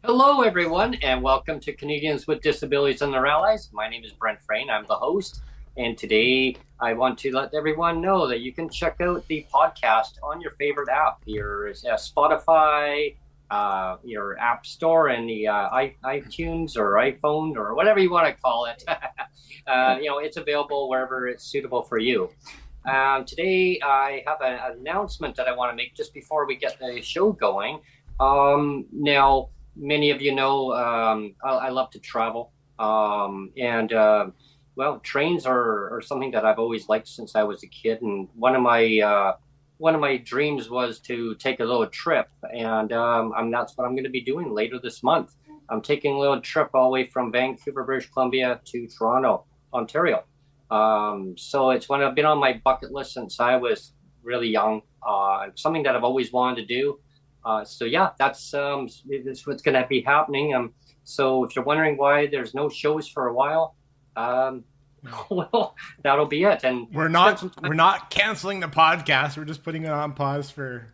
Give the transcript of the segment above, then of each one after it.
Hello, everyone, and welcome to Canadians with Disabilities and their Allies. My name is Brent Frain. I'm the host, and today I want to let everyone know that you can check out the podcast on your favorite app, your Spotify, your App Store, and the iTunes or iPhone or whatever you want to call it. It's available wherever it's suitable for you. Today, I have an announcement that I want to make just before we get the show going. Now, many of you know I love to travel, trains are something that I've always liked since I was a kid. And one of my dreams was to take a little trip, and that's what I'm going to be doing later this month. I'm taking a little trip all the way from Vancouver, British Columbia to Toronto, Ontario. So it's one I've been on my bucket list since I was really young. Something that I've always wanted to do. That's what's going to be happening. So if you're wondering why there's no shows for a while, well, that'll be it. And we're not canceling the podcast. We're just putting it on pause for a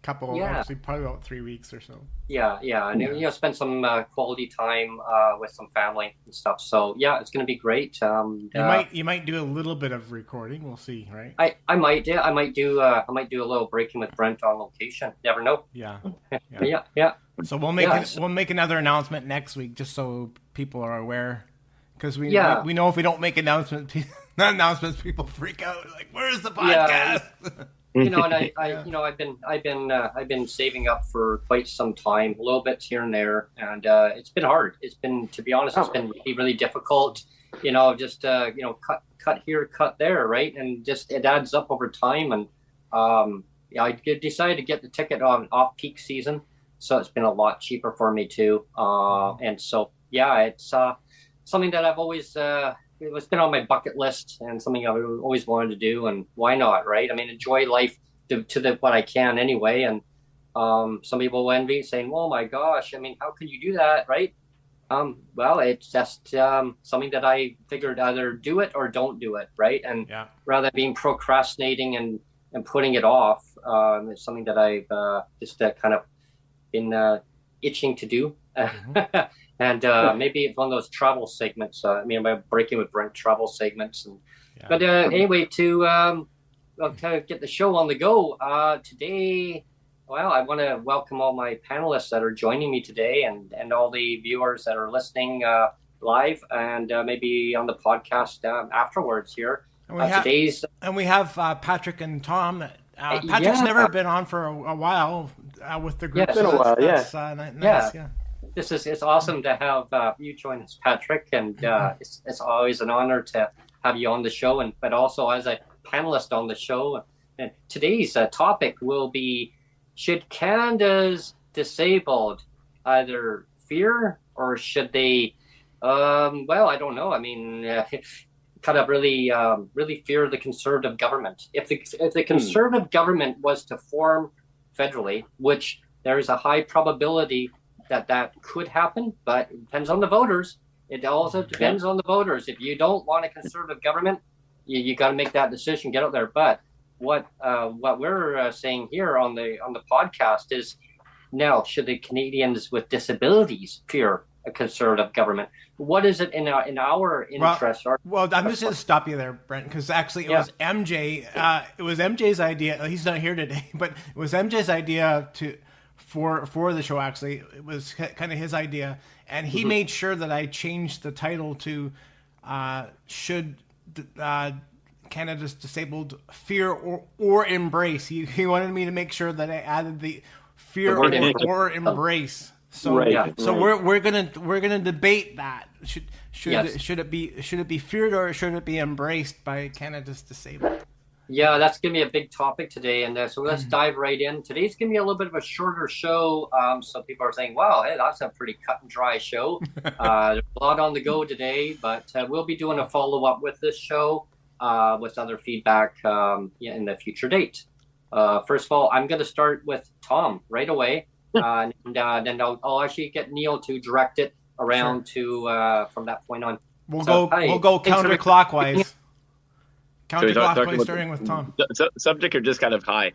couple, actually probably about 3 weeks or so. Yeah, and spend some quality time with some family and stuff. So yeah, it's going to be great. You might do a little bit of recording. We'll see, right? I might do a little breaking with Brent on location. Never know. Yeah. So we'll make another announcement next week, just so people are aware, because we know if we don't make announcements, people freak out. Like, where's the podcast? And I've been saving up for quite some time, a little bit here and there, and it's been hard. It's been, to be honest, it's been really, really difficult. Cut here, cut there, right? And just it adds up over time. And I decided to get the ticket on off peak season, so it's been a lot cheaper for me too. And so it's something that I've always. It's been on my bucket list and something I've always wanted to do, and why not, right? I mean, enjoy life to what I can anyway. And some people will envy, saying, "Oh my gosh, I mean, how can you do that?" Right? Well, it's just something that I figured either do it or don't do it, right? And rather than being procrastinating and putting it off, it's something that I've just kind of been itching to do. Mm-hmm. And maybe it's one of those travel segments. By breaking with Brent travel segments. But anyway, to get the show on the go today, well, I want to welcome all my panelists that are joining me today, and all the viewers that are listening live and maybe on the podcast afterwards here. And we have Patrick and Tom. Patrick's never been on for a while with the group. It's been a while, nice, yeah. It's awesome to have you join us, Patrick, and it's always an honor to have you on the show, but also as a panelist on the show. And today's topic will be: should Canada's disabled either fear, or should they? I don't know. I mean, kind of really fear the Conservative government. If the Conservative government was to form federally, which there is a high probability that could happen, but it depends on the voters. It also depends on the voters. If you don't want a Conservative government, you got to make that decision, get out there. But what we're saying here on the podcast is, now, should the Canadians with disabilities fear a Conservative government? What is it in our interest? Well, I'm just going to stop you there, Brent, because actually it was MJ. It was MJ's idea. He's not here today, but it was MJ's idea for the show. Actually, it was kind of his idea, and he made sure that I changed the title to "Should Canada's Disabled fear or embrace. He wanted me to make sure that I added the fear or embrace. So we're gonna debate that. Should it be feared or should it be embraced by Canada's Disabled? Yeah, that's going to be a big topic today. And so let's dive right in. Today's going to be a little bit of a shorter show. So people are saying, wow, hey, that's a pretty cut and dry show. There's a lot on the go today, but we'll be doing a follow-up with this show with other feedback in the future date. First of all, I'm going to start with Tom right away. And then I'll actually get Neil to direct it around to from that point on. We'll go counterclockwise. Counterclockwise, starting with Tom. Subject or just kind of hi.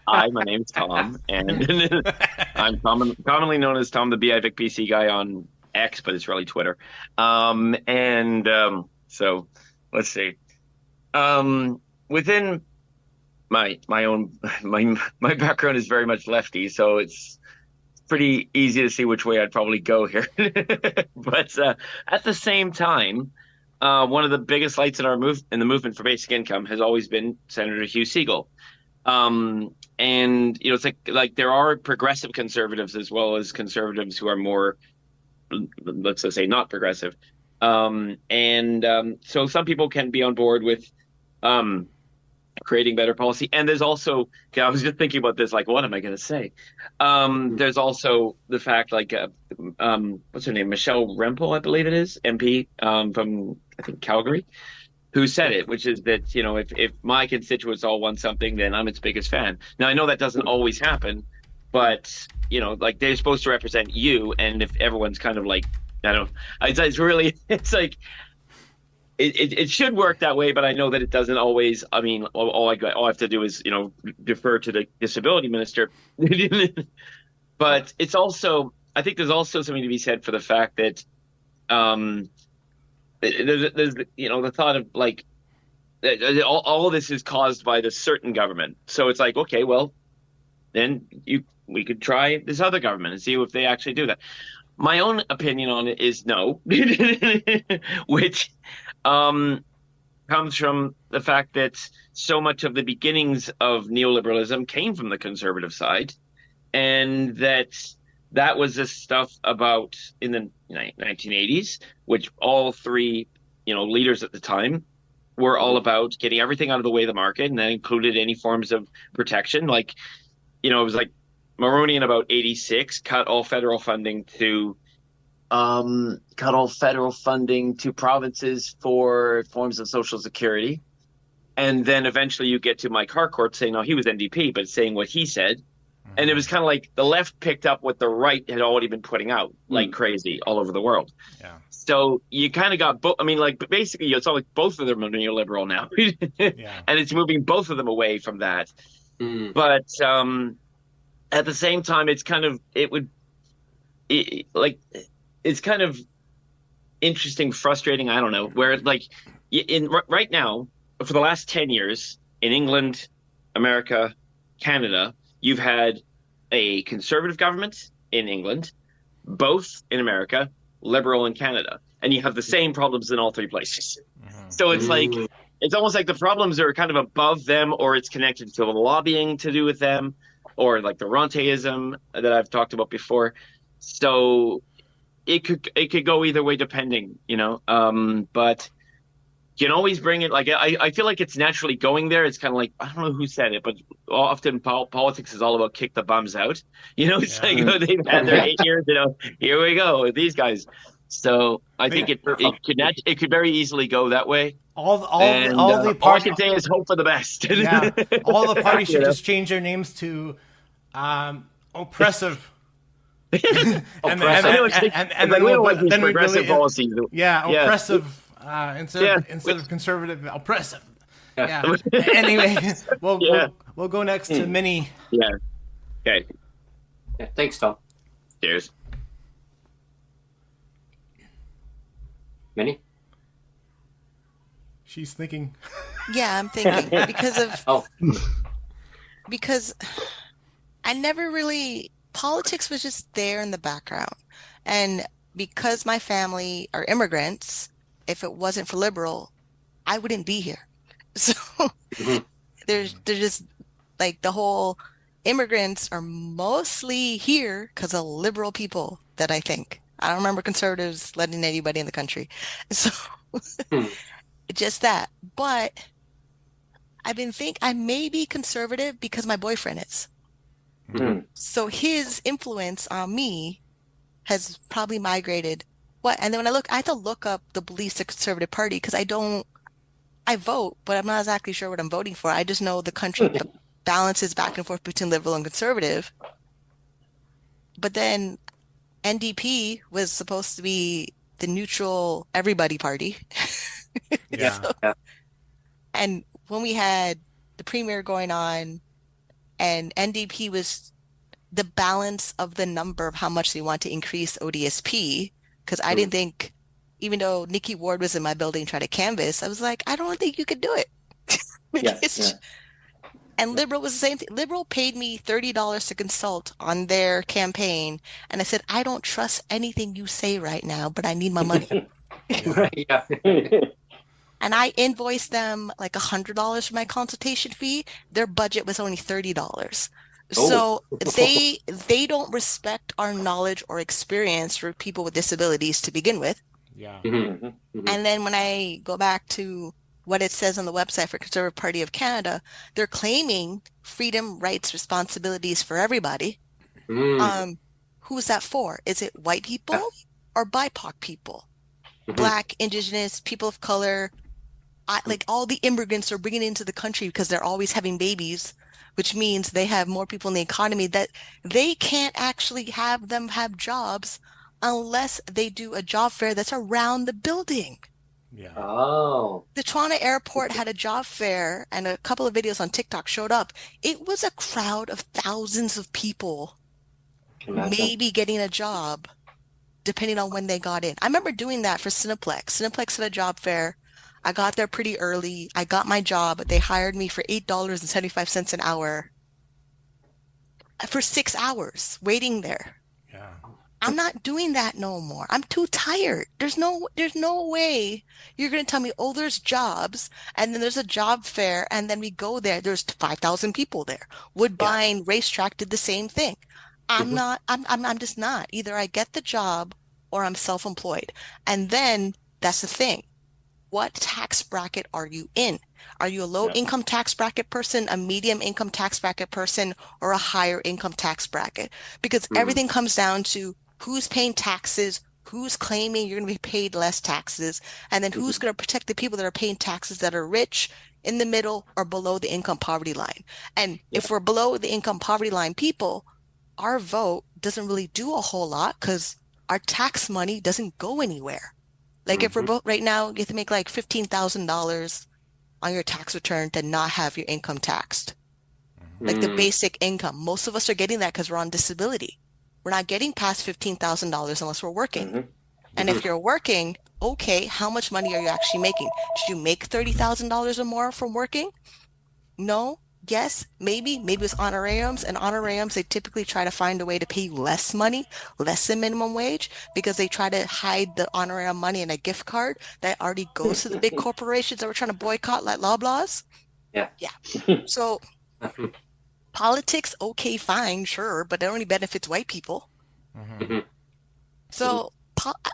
Hi, my name's Tom, and I'm commonly known as Tom, the BIVIC PC guy on X, but it's really Twitter. So let's see. Within my background is very much lefty, so it's pretty easy to see which way I'd probably go here. But at the same time, one of the biggest lights in the movement for basic income has always been Senator Hugh Segal. And it's like there are progressive conservatives as well as conservatives who are more, let's just say, not progressive. So some people can be on board with creating better policy. And there's also, I was just thinking about this, like, what am I going to say? There's also the fact, like, what's her name? Michelle Rempel, I believe it is, MP from, I think, Calgary, who said it, which is that, if my constituents all want something, then I'm its biggest fan. Now, I know that doesn't always happen, but, like, they're supposed to represent you. And if everyone's kind of like, it's like, it should work that way, but I know that it doesn't always. I mean, all I have to do is, defer to the disability minister. But it's also, I think there's also something to be said for the fact that there's the thought of, like, all of this is caused by this certain government. So it's like, okay, well, then we could try this other government and see if they actually do that. My own opinion on it is no, which comes from the fact that so much of the beginnings of neoliberalism came from the conservative side, and that was this stuff about in the 1980s, which all three leaders at the time were all about getting everything out of the way of the market, and that included any forms of protection. Like, it was like Maroney in about 86 cut all federal funding to provinces for forms of social security. And then eventually you get to Mike Harcourt saying, no, he was NDP, but saying what he said. Mm-hmm. And it was kind of like the left picked up what the right had already been putting out like crazy all over the world. Yeah. So you kind of got both. I mean, like, basically it's all like both of them are neoliberal now. Yeah. And it's moving both of them away from that. Mm. But at the same time, it's kind of, it's kind of interesting, frustrating. I don't know, where, like, right now, for the last 10 years in England, America, Canada, you've had a conservative government in England, both in America, liberal in Canada, and you have the same problems in all three places. Mm-hmm. So it's like, it's almost like the problems are kind of above them, or it's connected to the lobbying to do with them, or like the Renteism that I've talked about before. So it could go either way depending, but you can always bring it. Like, I feel like it's naturally going there. It's kind of like, I don't know who said it, but often politics is all about kick the bums out. It's like, they've had their 8 years, here we go with these guys. So I think it could very easily go that way. All the parties, all I can say is hope for the best. Yeah, all the parties should just change their names to oppressive. and then we really policies. Yeah, oppressive instead of conservative, oppressive. Yeah. Anyway, we'll go next to Minnie. Yeah. Okay. Yeah, thanks, Tom. Cheers. Minnie? She's thinking. Yeah, I'm thinking because I never really, politics was just there in the background. And because my family are immigrants, if it wasn't for liberal, I wouldn't be here. So Mhm. there's just like the whole immigrants are mostly here because of liberal people that I think. I don't remember conservatives letting anybody in the country. So Mhm. just that. But I may be conservative because my boyfriend is. Mhm. So his influence on me has probably migrated. What? And then when I have to look up the beliefs of the Conservative Party because I vote, but I'm not exactly sure what I'm voting for. I just know the country balances back and forth between liberal and conservative. But then NDP was supposed to be the neutral everybody party. Yeah. Yeah. So, Yeah. and when we had the premier going on and NDP was the balance of the number of how much they want to increase ODSP, because I didn't Mhm. think, even though Nikki Ward was in my building trying to canvass, I was like, I don't think you could do it. Yeah. Yeah. Because And Yeah. Liberal was the same thing. Liberal paid me $30 to consult on their campaign. And I said, I don't trust anything you say right now, but I need my money. Yeah. Yeah. And I invoiced them like $100 for my consultation fee. Their budget was only $30. Oh. So they don't respect our knowledge or experience for people with disabilities to begin with. Yeah. Mhm. Mhm. And then when I go back to what it says on the website for Conservative Party of Canada, they're claiming freedom, rights, responsibilities for everybody. Mhm. Um, who's that for? Is it white Yeah. people or BIPOC people? Mhm. Black, Indigenous, people of color, like all the immigrants are bringing into the country because they're always having babies, which means they have more people in the economy that they can't actually have them have jobs unless they do a job fair that's around the building. Yeah. Oh. The Toronto airport had a job fair and a couple of videos on TikTok showed up. It was a crowd of thousands of people Imagine. maybe getting a job depending on when they got in. I remember doing that for Cineplex. Cineplex had a job fair. I got there pretty early. I got my job. They hired me for $8.75 an hour for 6 hours waiting there. Yeah. I'm not doing that no more. I'm too tired. There's no way you're going to tell me, oh, there's jobs, and then there's a job fair, and then we go there. There's 5,000 people there. Yeah. Woodbine Racetrack did the same thing. I'm Mhm. not, I'm just not. Either I get the job or I'm self-employed. And then that's the thing. What tax bracket are you in? Are you a low Yeah. income tax bracket person, a medium income tax bracket person, or a higher income tax bracket? Because Mhm. everything comes down to who's paying taxes, who's claiming you're going to be paid less taxes, and then who's Mhm. going to protect the people that are paying taxes that are rich, in the middle, or below the income poverty line. And Yeah. if we're below the income poverty line people, our vote doesn't really do a whole lot because our tax money doesn't go anywhere. Like if we're Mhm. both right now, you have to make like $15,000 on your tax return to not have your income taxed. Like the Mm. basic income. Most of us are getting that because we're on disability. We're not getting past $15,000 unless we're working. Mhm. And if Mhm. you're working, okay, how much money are you actually making? Did you make $30,000 or more from working? No, yes, maybe it's honorariums. And honorariums, they typically try to find a way to pay you less money, less than minimum wage, because they try to hide the honorarium money in a gift card that already goes to the big corporations that we're trying to boycott, like Loblaws. Yeah. Yeah. So politics, okay, fine, sure, but it only benefits white people. Mm-hmm. Mhm. Mhm. So,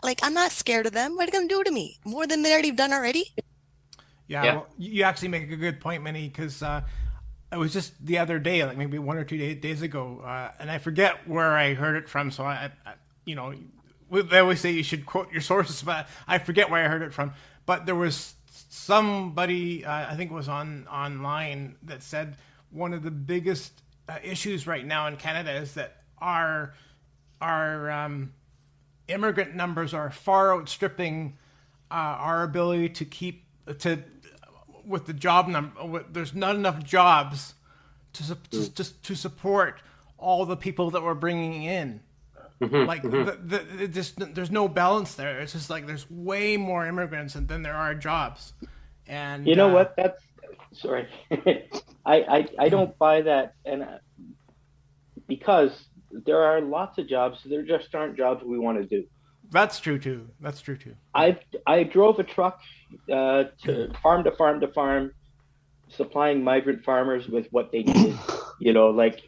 like, I'm not scared of them. What are they going to do to me? More than they already done already? Yeah. Yeah. Well, you actually make a good point, Minnie, because it was just the other day, like maybe 1 or 2 days ago, and I forget where I heard it from. So you know, they always say you should quote your sources, but I forget where I heard it from. But there was somebody, I think it was online, that said one of the biggest issues right now in Canada is that our immigrant numbers are far outstripping our ability to keep to with the job number. There's not enough jobs Mhm. to support all the people that we're bringing in. Mhm. Like Mhm. it just there's no balance there. It's just like there's way more immigrants than there are jobs, You and know what? That's sorry. I don't buy that, and because there are lots of jobs, there just aren't jobs we want to do. That's true too. That's true too. I drove a truck to farm to farm to farm, supplying migrant farmers with what they needed. You know, like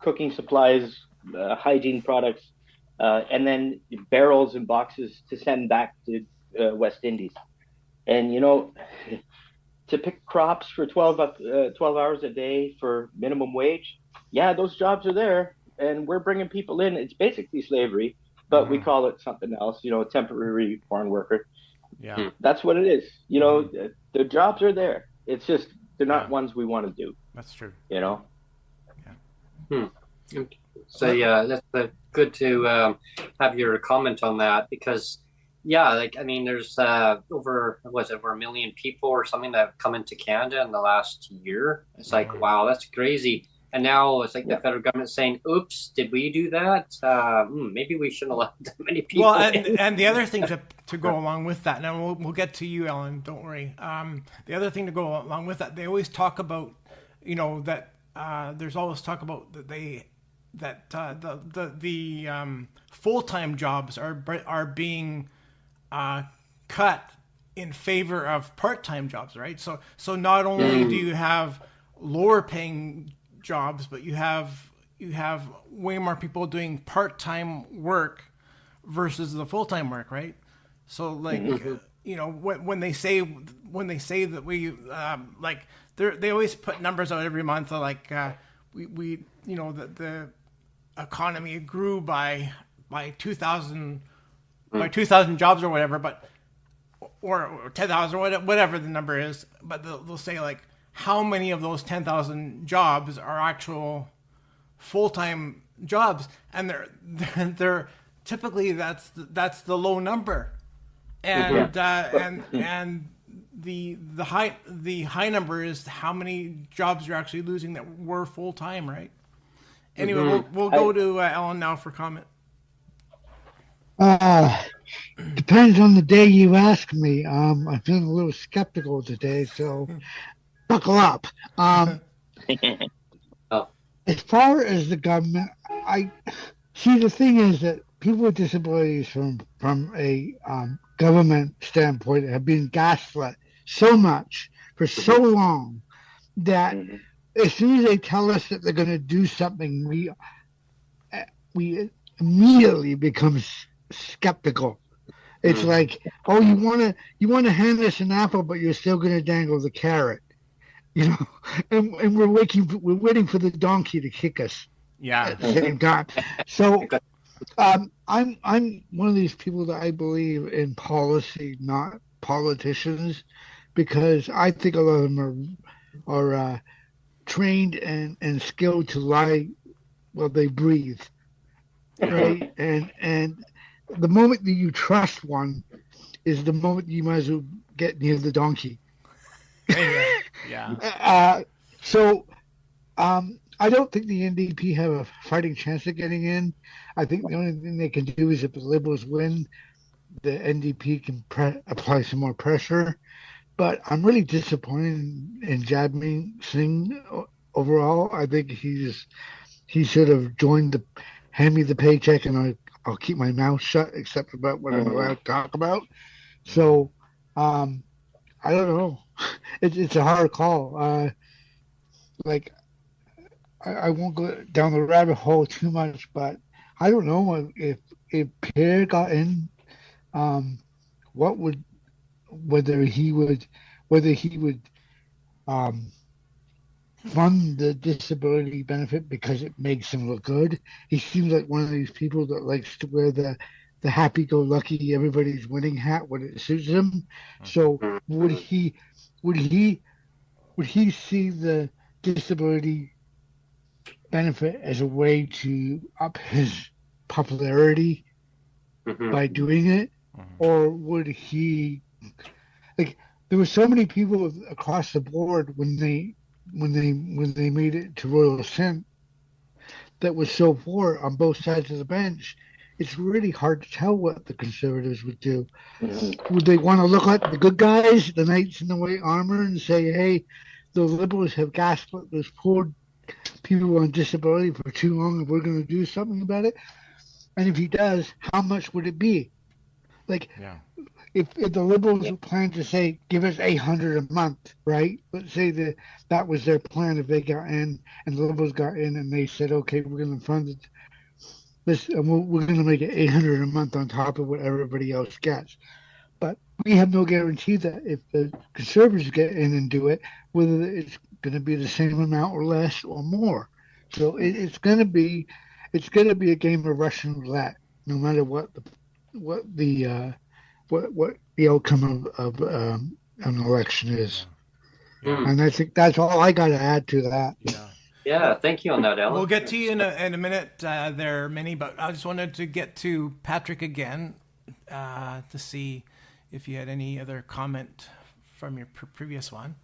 cooking supplies, hygiene products, and then barrels and boxes to send back to West Indies. And to pick crops for 12 hours a day for minimum wage, yeah, those jobs are there, and we're bringing people in. It's basically slavery, but we call it something else. Temporary foreign worker. Yeah, That's what it is. The jobs are there. It's just they're not ones we want to do. that's true. Yeah. So yeah, that's good to have your comment on that, because there's over 1 million people or something that have come into Canada in the last year. It's like, wow, that's crazy. And now it's like the federal government saying, "Oops, did we do that? Maybe we shouldn't allow that many people." Well, and the other thing to go along with that, now we'll get to you, Ellen. Don't worry. The other thing to go along with that, they always talk about, that there's always talk about that the full-time jobs are being cut in favor of part-time jobs, right? So not only do you have lower-paying jobs, but you have way more people doing part-time work versus the full-time work, right? So when they say that we they always put numbers out every month, like we the economy grew by 2,000 jobs or whatever, but or 10,000 or whatever the number is, but they'll say like how many of those 10,000 jobs are actual full-time jobs, and they're typically that's the low number, and and the high number is how many jobs you're actually losing that were full-time, right? Anyway, we'll go to Ellen now for comment. Depends on the day you ask me. I'm feeling a little skeptical today, so buckle up. As far as the government, I see. The thing is that people with disabilities, from a government standpoint, have been gaslit so much for so long that as soon as they tell us that they're going to do something, we immediately become skeptical. It's like, oh, you want to hand us an apple, but you're still going to dangle the carrot, and we're waiting for the donkey to kick us. Yeah. At the same time. So, I'm one of these people that I believe in policy, not politicians, because I think a lot of them are trained and skilled to lie while they breathe, right? And the moment that you trust one is the moment you might as well get near the donkey. Yeah. So I don't think the NDP have a fighting chance of getting in. I think the only thing they can do is if the Liberals win, the NDP can apply some more pressure. But I'm really disappointed in Jagmeet Singh overall. I think he should have joined hand me the paycheck and I'll keep my mouth shut except about what I'm allowed to talk about. So I don't know. It's a hard call. I won't go down the rabbit hole too much, but I don't know if Pierre got in, whether he would fund the disability benefit because it makes him look good. He seems like one of these people that likes to wear the happy-go-lucky, everybody's winning hat when it suits him. So would he see the disability benefit as a way to up his popularity by doing it, or would he there were so many people across the board when they made it to Royal Assent that was so for on both sides of the bench. It's really hard to tell what the Conservatives would do. Would they want to look at the good guys, the knights in the white armor, and say, hey, the Liberals have gaslit those poor people on disability for too long and we're going to do something about it? And if he does, how much would it be? Like, if the Liberals plan to say, give us 800 a month, right? Let's say that was their plan if they got in, and the Liberals got in, and they said, okay, we're going to fund it. We're going to make it 800 a month on top of what everybody else gets. But we have no guarantee that if the Conservatives get in and do it, whether it's going to be the same amount or less or more. So it's going to be a game of Russian roulette, no matter what the outcome of an election is. And I think that's all I got to add to that. Yeah, thank you on that, Alan. We'll get to you in a minute there, Minnie, but I just wanted to get to Patrick again to see if you had any other comment from your previous one.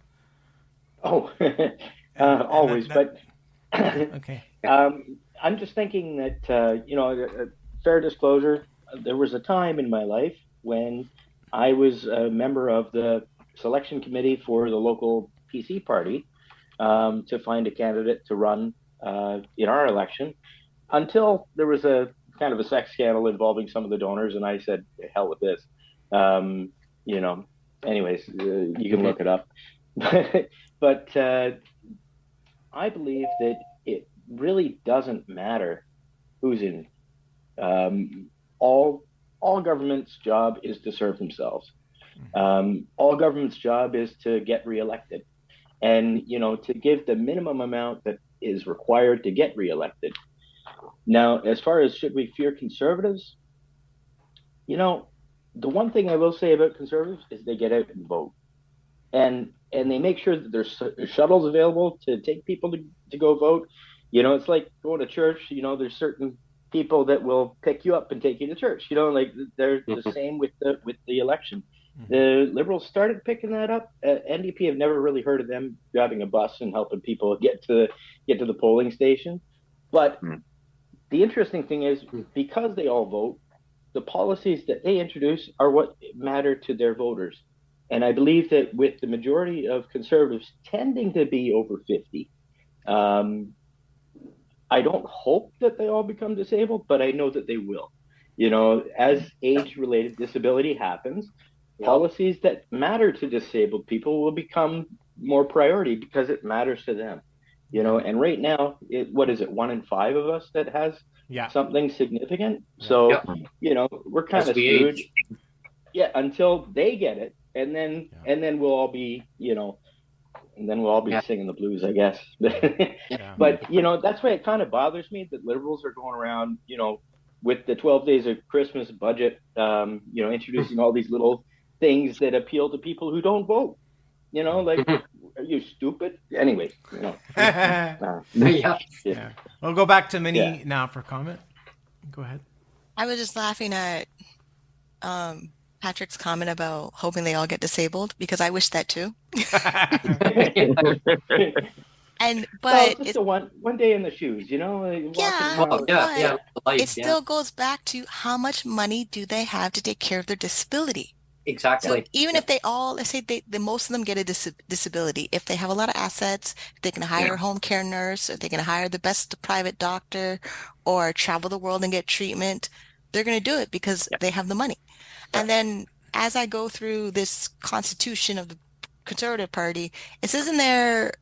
Oh, always, but okay. I'm just thinking that, fair disclosure, there was a time in my life when I was a member of the selection committee for the local PC party to find a candidate to run in our election, until there was a kind of a sex scandal involving some of the donors, and I said, hell with this. Anyways, you can look it up. But I believe that it really doesn't matter who's in. All government's job is to serve themselves. All government's job is to get reelected, and to give the minimum amount that is required to get reelected. Now, as far as should we fear conservatives, the one thing I will say about conservatives is they get out and vote, and they make sure that there's shuttles available to take people to go vote. It's like going to church. There's certain people that will pick you up and take you to church. Like they're the same with the election. The Liberals started picking that up. NDP have never really heard of them grabbing a bus and helping people get to the polling station. But the interesting thing is, because they all vote, the policies that they introduce are what matter to their voters. And I believe that with the majority of conservatives tending to be over 50, I don't hope that they all become disabled, but I know that they will. As age-related disability happens, policies that matter to disabled people will become more priority because it matters to them. And right now, what is it, 1 in 5 of us that has something significant? So, we're kind of screwed. Yeah, until they get it, and then we'll all be, singing the blues, I guess. But that's why it kind of bothers me that Liberals are going around, with the 12 days of Christmas budget, introducing all these little things that appeal to people who don't vote. Are you stupid? Anyway, We'll go back to Minnie now for comment. Go ahead. I was just laughing at Patrick's comment about hoping they all get disabled, because I wish that too. But it's one day in the shoes, it still goes back to how much money do they have to take care of their disability. Exactly. So even if they all, let's say most of them get a disability, if they have a lot of assets, if they can hire a home care nurse, if they can hire the best private doctor or travel the world and get treatment, they're going to do it because they have the money. And then as I go through this constitution of the Conservative Party, it says in there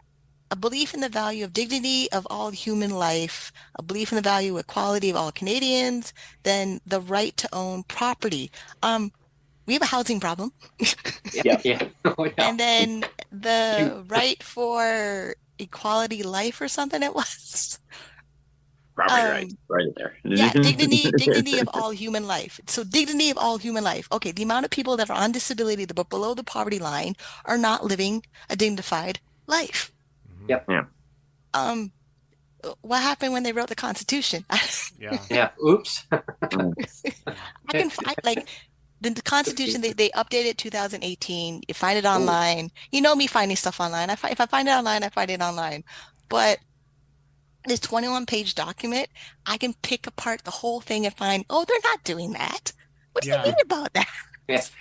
a belief in the value of dignity of all human life, a belief in the value of equality of all Canadians, then the right to own property. We have a housing problem. And then the right for equality life or something it was. Property right there. Dignity of all human life. So dignity of all human life. Okay, the amount of people that are on disability but below the poverty line are not living a dignified life. Yep. Yeah. What happened when they wrote the Constitution? Oops. The Constitution, they updated it 2018. You find it online. You know me finding stuff online. If I find it online, I find it online. But this 21-page document, I can pick apart the whole thing and find, they're not doing that. What do you mean about that? It's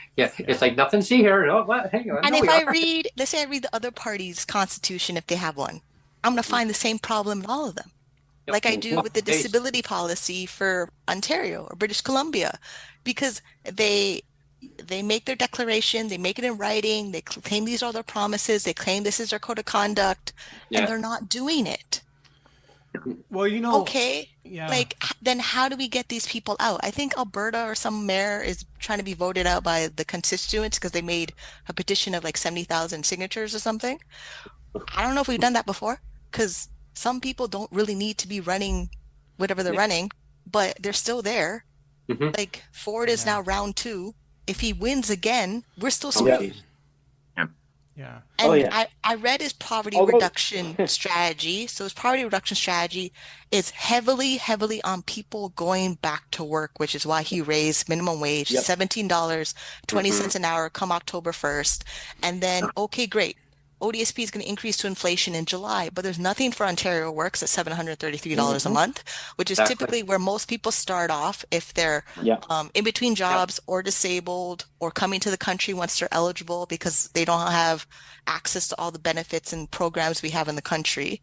like nothing to see here. No, what? Hang on. And if I read, let's say I read the other party's Constitution, if they have one, I'm going to find the same problem in all of them. like I do with the Based. disability policy for Ontario or British Columbia, because they make their declaration, they make it in writing, they claim these are their promises, they claim this is their code of conduct, and they're not doing it. Well, Okay, yeah. like then how do we get these people out? I think Alberta or some mayor is trying to be voted out by the constituents because they made a petition of like 70,000 signatures or something. I don't know if we've done that before, because some people don't really need to be running whatever they're running, but they're still there. Like Ford is now round 2. If he wins again, we're still screwed. Yeah. And I read his poverty reduction strategy. So his poverty reduction strategy is heavily, heavily on people going back to work, which is why he raised minimum wage, $17.20 an hour come October 1st. And then, okay, great. ODSP is going to increase to inflation in July, but there's nothing for Ontario Works at $733 a month, which is typically where most people start off if they're in between jobs or disabled or coming to the country once they're eligible because they don't have access to all the benefits and programs we have in the country.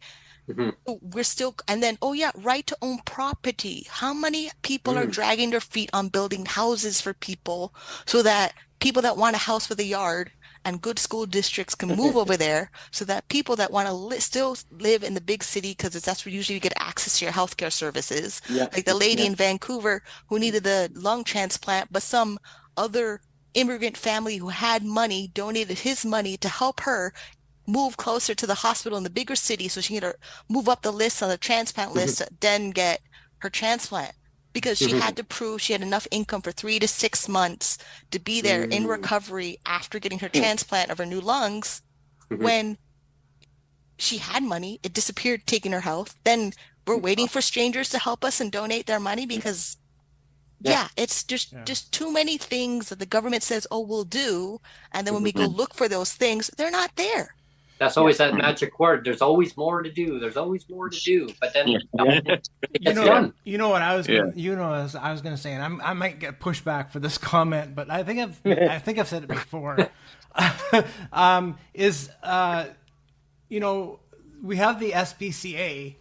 We're still, and then, right to own property. How many people are dragging their feet on building houses for people so that people that want a house with a yard and good school districts can move over there, so that people that want to still live in the big city, because that's where usually you get access to your healthcare services. Like the lady in Vancouver who needed the lung transplant, but some other immigrant family who had money donated his money to help her move closer to the hospital in the bigger city so she could move up the list on the transplant list, then get her transplant. Because she had to prove she had enough income for 3 to 6 months to be there in recovery after getting her transplant of her new lungs. When she had money, it disappeared, taking her health. Then we're waiting for strangers to help us and donate their money because, it's just too many things that the government says, we'll do. And then when we go look for those things, they're not there. That's always that magic word. There's always more to do. There's always more to do. But then it gets done. What I was I was going to say, and I might get pushback for this comment, but I think I've said it before. We have the SPCA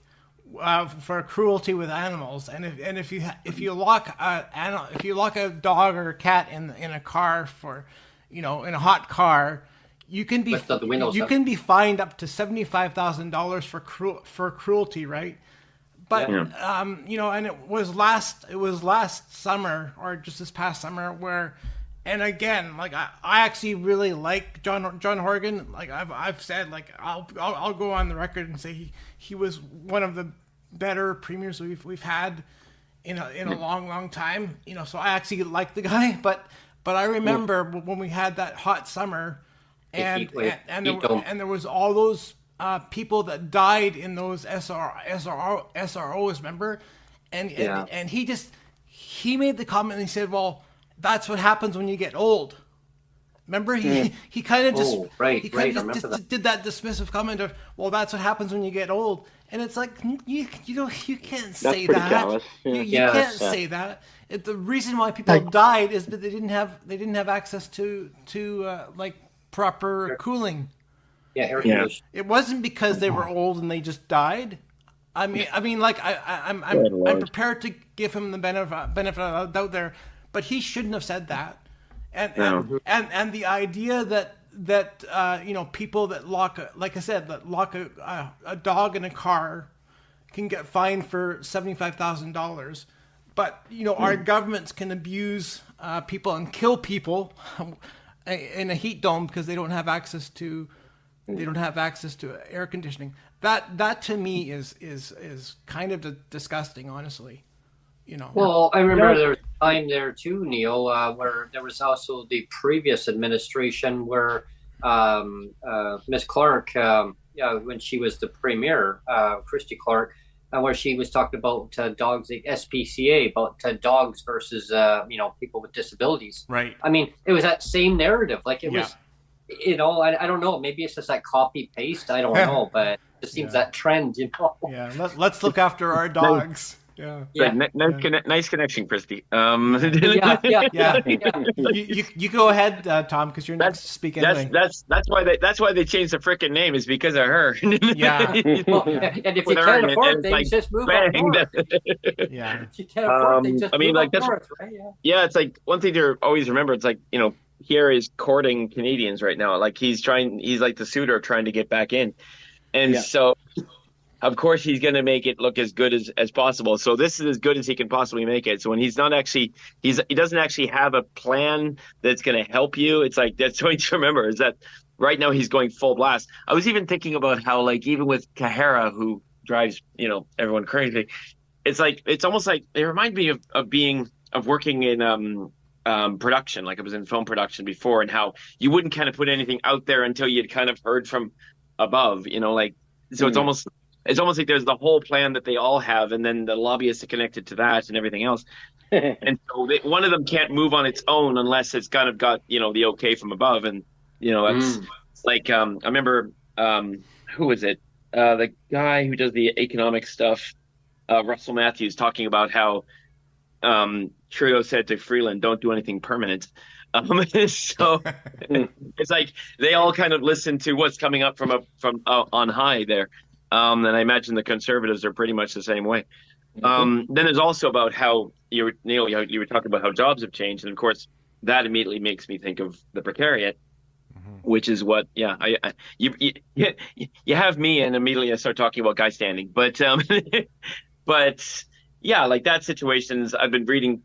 for cruelty with animals, and if you lock a dog or a cat in a car for, in a hot car, you can be fined up to $75,000 for cruelty, right? But and it was last summer or just this past summer where, and again, like I actually really like John Horgan. Like I've said, like I'll go on the record and say he was one of the better premiers we've had in a long time. So I actually like the guy, but I remember when we had that hot summer. And there was all those people that died in those SROs, remember? And he made the comment and he said, well, that's what happens when you get old. Remember, he kind of just did that dismissive comment of, well, that's what happens when you get old. And it's like, you can't say that. You can't say that. The reason why people died is that they didn't have access to proper cooling. Air conditioning. It wasn't because they were old and they just died. I'm prepared to give him the benefit of the doubt there, but he shouldn't have said that. And the idea that people that lock a dog in a car can get fined for $75,000, but our governments can abuse people and kill people in a heat dome because they don't have access to air conditioning. That to me is kind of disgusting, honestly. Well, I remember there was a time there too, Neil, where there was also the previous administration where Miss Clark, when she was the premier, Christy Clark, where she was talking about dogs, the SPCA, about dogs versus people with disabilities. Right. I mean, it was that same narrative. Like it was, I don't know. Maybe it's just like copy paste. I don't know, but it just seems that trend. Yeah. Let's look after our dogs. Like, nice connection, Christy. Yeah. You go ahead, Tom, because you're next to speak anyway. That's why they changed the frickin' name is because of her. Yeah. Well, and if you can't afford things, just move up north. Yeah. If you can't afford things, just move up north, right? Yeah, it's like one thing to always remember. It's like, Pierre is courting Canadians right now. Like he's like the suitor trying to get back in. And so, of course, he's going to make it look as good as possible. So this is as good as he can possibly make it. So when he's not actually, he doesn't actually have a plan that's going to help you. It's like, that's something to remember is that right now he's going full blast. I was even thinking about how, like, even with Kahara, who drives, everyone crazy, it's almost like it reminds me of working in, production, like I was in film production before, and how you wouldn't kind of put anything out there until you'd kind of heard from above, so it's almost like there's the whole plan that they all have, and then the lobbyists are connected to that and everything else. And so one of them can't move on its own unless it's kind of got, the okay from above. And, that's like, I remember, who was it? The guy who does the economic stuff, Russell Matthews, talking about how, Trudeau said to Freeland, "Don't do anything permanent." So it's like they all kind of listen to what's coming up from on high there, and I imagine the Conservatives are pretty much the same way. Then there's also about how you were talking about how jobs have changed, and of course that immediately makes me think of the precariat, which is what you have me, and immediately I start talking about guy standing, but yeah, like that situations I've been reading.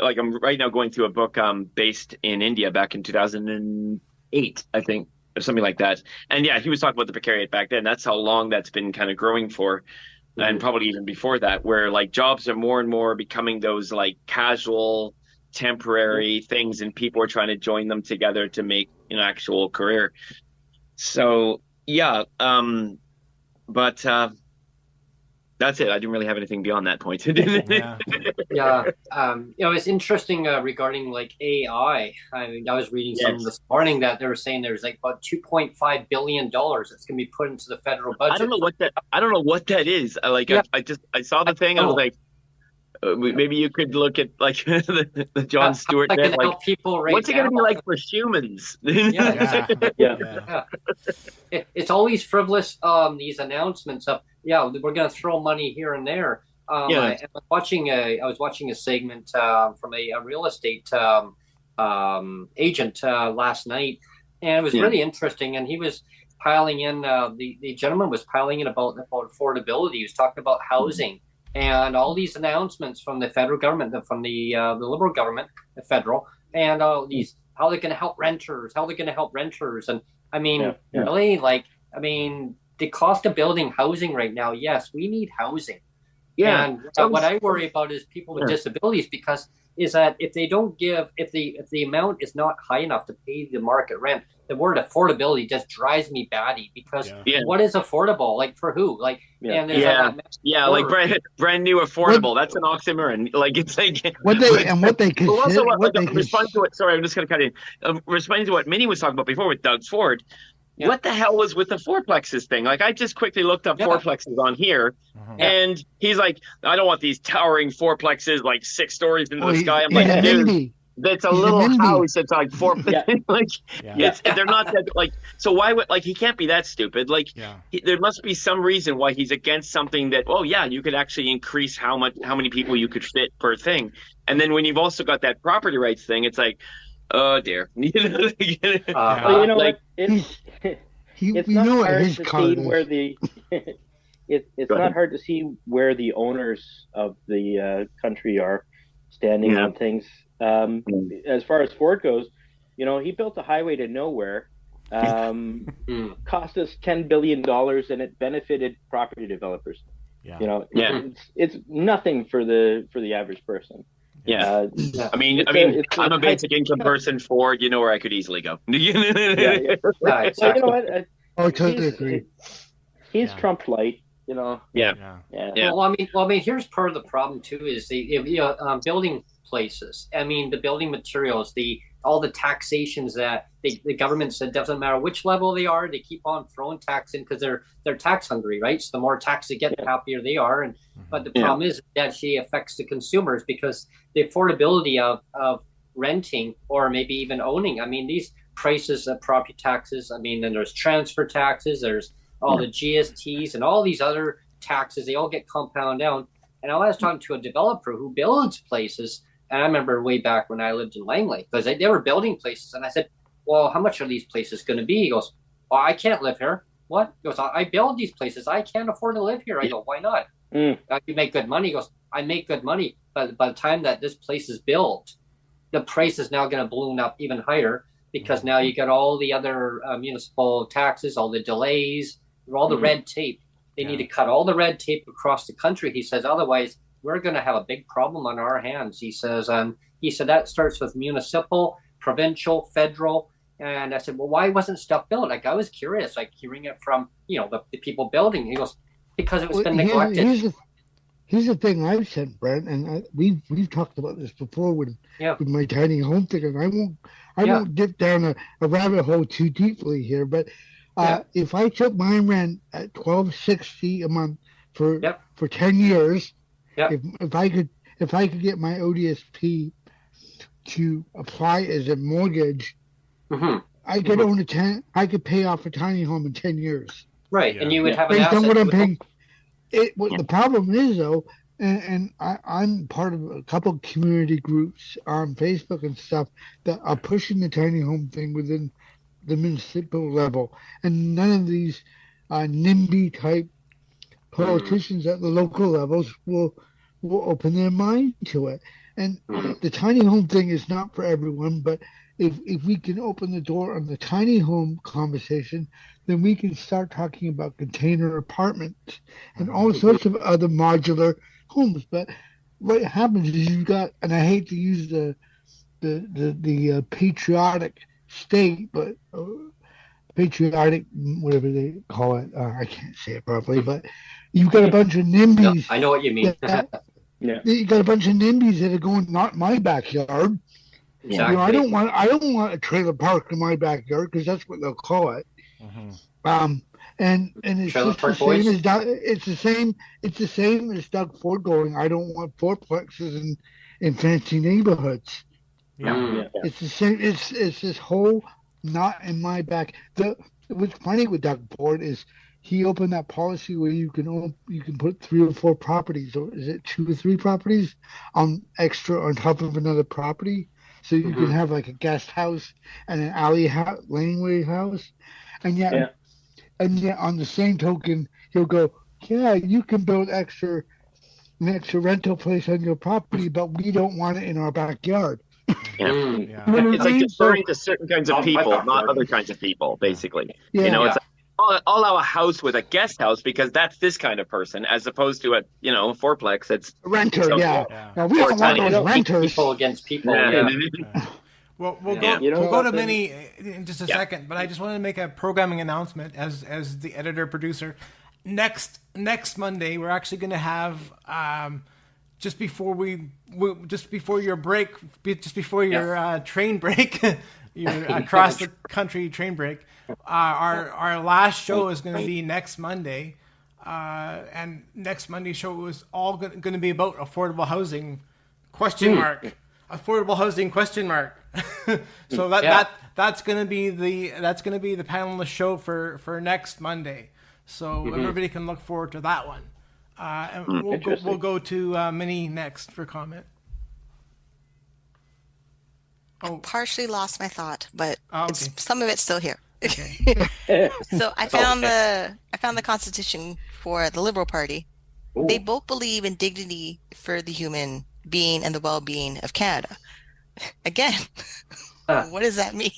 Like I'm right now going through a book based in India back in 2008, I think, or something like that. And yeah, he was talking about the precariat back then. That's how long that's been kind of growing for, and probably even before that, where like jobs are more and more becoming those like casual, temporary things, and people are trying to join them together to make an actual career. So yeah, but that's it. I didn't really have anything beyond that point. It's interesting regarding like AI. I mean, I was reading something this morning that they were saying there's like about $2.5 billion that's going to be put into the federal budget. I don't know what that is. I saw the thing. I was like, maybe you could look at like the Jon Stewart net. Like, what's it going to be like for humans? It's all these frivolous these announcements of we're going to throw money here and there. I was watching a segment from a real estate agent last night, and it was really interesting. And he was piling in the gentleman was piling in about affordability. He was talking about housing. And all these announcements from the federal government, from the Liberal government, the federal, and all these how they're going to help renters, and I mean, really, the cost of building housing right now. Yes, we need housing. Yeah. And what I worry about is people with disabilities, because is that if they don't give, if the amount is not high enough to pay the market rent, the word affordability just drives me batty, because what is affordable? Like for who? Like brand new affordable. That's an oxymoron. Like it's like what they consider. Responding to what? Sorry, I'm just going to cut in. Responding to what Minnie was talking about before with Doug Ford. Yeah. What the hell was with the fourplexes thing? Like I just quickly looked up fourplexes on here, and he's like, I don't want these towering fourplexes like 6 stories into the sky. I'm like, dude. That's a little house that's like 4 they're not that like, so why would, like, he can't be that stupid. Like there must be some reason why he's against something that, you could actually increase how many people you could fit per thing. And then when you've also got that property rights thing, it's like, oh dear. It's not hard to see where the it's not hard to see where the owners of the country are standing on things. As far as Ford goes, he built a highway to nowhere, cost us $10 billion, and it benefited property developers. It's nothing for the average person. I'm a basic income person. Ford, where I could easily go. So you know what? I totally agree. He's Trump light. Well, I mean, here's part of the problem too: is the building places. I mean, the building materials, all the taxations that the government said doesn't matter which level they are, they keep on throwing tax in because they're tax hungry, right? So the more tax they get, the happier they are. And But the problem is that she affects the consumers because the affordability of renting or maybe even owning. I mean, these prices of property taxes. I mean, then there's transfer taxes. There's all the GSTs and all these other taxes. They all get compounded down. And I was talking to a developer who builds places. And I remember way back when I lived in Langley, because they were building places. And I said, well, how much are these places going to be? He goes, well, I can't live here. What? He goes, I build these places. I can't afford to live here. I go, why not? You make good money. He goes, I make good money. But by the time that this place is built, the price is now going to balloon up even higher because now you got all the other municipal taxes, all the delays, all the red tape. They need to cut all the red tape across the country. He says, otherwise, we're going to have a big problem on our hands. He says, that starts with municipal, provincial, federal. And I said, well, why wasn't stuff built? Like, I was curious, like hearing it from, the people building. He goes, because it was been neglected. Here's the thing I've said, Brent, and we've talked about this before with my tiny home thing, and I won't dip down a rabbit hole too deeply here, but if I took my rent at $12.60 a month for 10 years, if I could get my ODSP to apply as a mortgage, I could own I could pay off a tiny home in 10 years. Right, and you would have an based asset. on what I'm paying. What the problem is, though, and I'm part of a couple of community groups on Facebook and stuff that are pushing the tiny home thing within the municipal level, and none of these NIMBY type politicians at the local levels will open their mind to it. And the tiny home thing is not for everyone, but if we can open the door on the tiny home conversation, then we can start talking about container apartments and all sorts of other modular homes. But what happens is you've got, and I hate to use the patriotic state, but patriotic, whatever they call it, I can't say it properly, but you've got a bunch of NIMBYs. No, I know what you mean. You got a bunch of NIMBYs that are going, not my backyard. Exactly. I don't want a trailer park in my backyard because that's what they'll call it. And it's just the same as it's the same as Doug Ford going, I don't want fourplexes in fancy neighborhoods. It's the same. It's this whole not in my back. What's funny with Doug Ford is he opened that policy where you can put 3 or 4 properties, or is it 2 or 3 properties on extra on top of another property? So you can have like a guest house and an laneway house, and yet on the same token, he'll go, you can build an extra rental place on your property, but we don't want it in our backyard. It's like deferring to certain kinds of people, not other kinds of people, basically. It's like, I'll allow a house with a guest house because that's this kind of person, as opposed to a fourplex. It's renter. Now, we don't want those renters. People against people. Well, we'll go to Minnie in just a second, but I just wanted to make a programming announcement as the editor producer. Next Monday, we're actually going to have just before your break, just before your train break, your across the country train break. Our last show is going to be next Monday, and next Monday's show is all going to be about affordable housing ? Affordable housing ? So that's going to be the panelist show for next Monday. So everybody can look forward to that one. And we'll go to Minnie next for comment. I partially lost my thought, but some of it's still here. Okay. So I found the Constitution for the Liberal Party. Ooh. They both believe in dignity for the human being and the well-being of Canada. Again, what does that mean?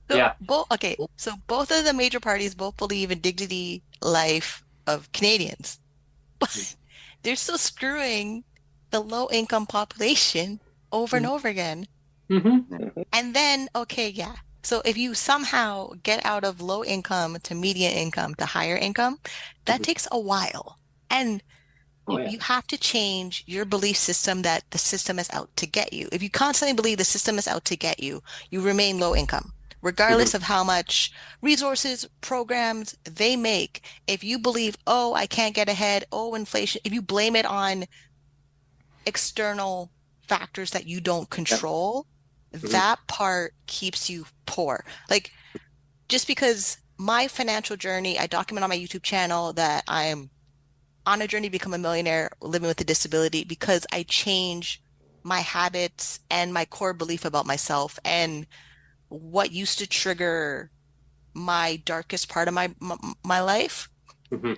So both of the major parties both believe in dignity, life of Canadians, but they're still screwing the low-income population over and over again. And then, so if you somehow get out of low income to median income to higher income, that takes a while. And you have to change your belief system that the system is out to get you. If you constantly believe the system is out to get you, you remain low income. regardless of how much resources, programs they make. If you believe, oh, I can't get ahead, oh, inflation, if you blame it on external factors that you don't control, that part keeps you poor. Like, just because my financial journey, I document on my YouTube channel that I'm on a journey to become a millionaire living with a disability because I change my habits and my core belief about myself and what used to trigger my darkest part of my life. I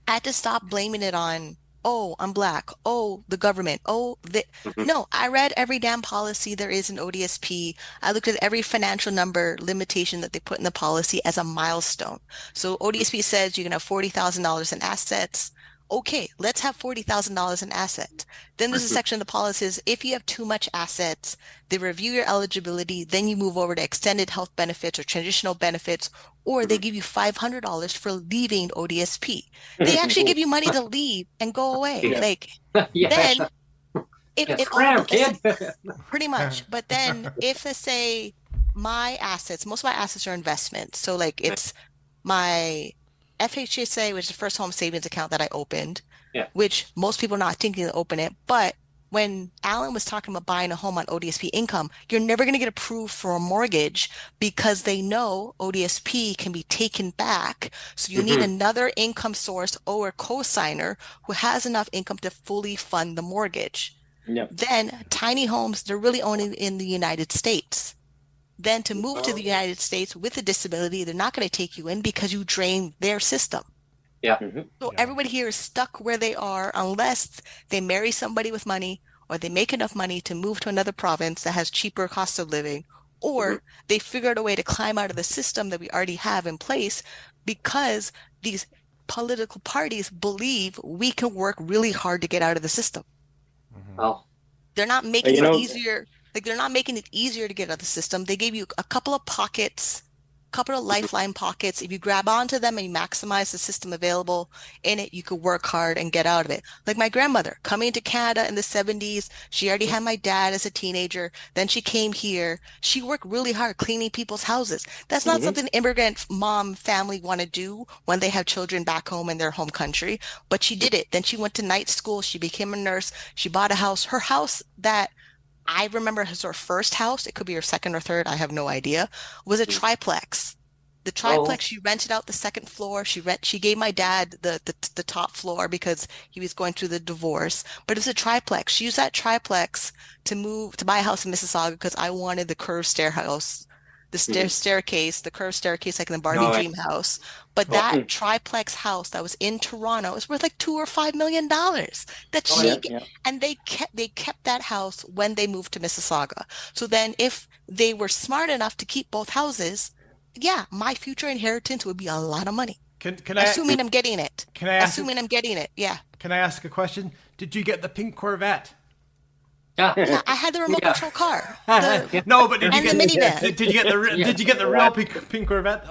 had to stop blaming it on, oh, I'm Black, oh, the government, no, I read every damn policy there is in ODSP. I looked at every financial number limitation that they put in the policy as a milestone. So ODSP says you can have $40,000 in assets. Okay, let's have $40,000 in assets. Then there's a section of the policy says if you have too much assets, they review your eligibility, then you move over to extended health benefits or transitional benefits, or they give you $500 for leaving ODSP. They actually give you money to leave and go away. Like, then if all, pretty much. But then if they say my assets, most of my assets are investments. So like it's my FHSA, which is the first home savings account that I opened, which most people are not thinking to open it. But when Alan was talking about buying a home on ODSP income, you're never going to get approved for a mortgage because they know ODSP can be taken back. So you need another income source or a co-signer who has enough income to fully fund the mortgage. Then tiny homes, they're really only in the United States. Then to move to the United States with a disability, they're not going to take you in because you drain their system. So everybody here is stuck where they are unless they marry somebody with money or they make enough money to move to another province that has cheaper cost of living, or they figure out a way to climb out of the system that we already have in place because these political parties believe we can work really hard to get out of the system. They're not making it easier. Like, they're not making it easier to get out of the system. They gave you a couple of pockets, a couple of lifeline pockets. If you grab onto them and you maximize the system available in it, you could work hard and get out of it. Like my grandmother coming to Canada in the 70s, she already had my dad as a teenager. Then she came here. She worked really hard cleaning people's houses. That's not something immigrant mom family want to do when they have children back home in their home country, but she did it. Then she went to night school. She became a nurse. She bought a house. Her house that I remember as her first house, it could be her second or third, I have no idea, was a triplex. The triplex, she rented out the second floor. She gave my dad the top floor because he was going through the divorce. But it was a triplex. She used that triplex to buy a house in Mississauga because I wanted the curved stairhouse, the staircase, the curved staircase like in the Barbie Dream house. But that triplex house that was in Toronto is worth like $2 or $5 million. And they kept that house when they moved to Mississauga. So then if they were smart enough to keep both houses, my future inheritance would be a lot of money. Assuming I'm getting it. I'm getting it. Yeah. Can I ask a question? Did you get the pink Corvette? Yeah, I had the remote control car. No, but did you get the minivan? Did you get the real pink Corvette?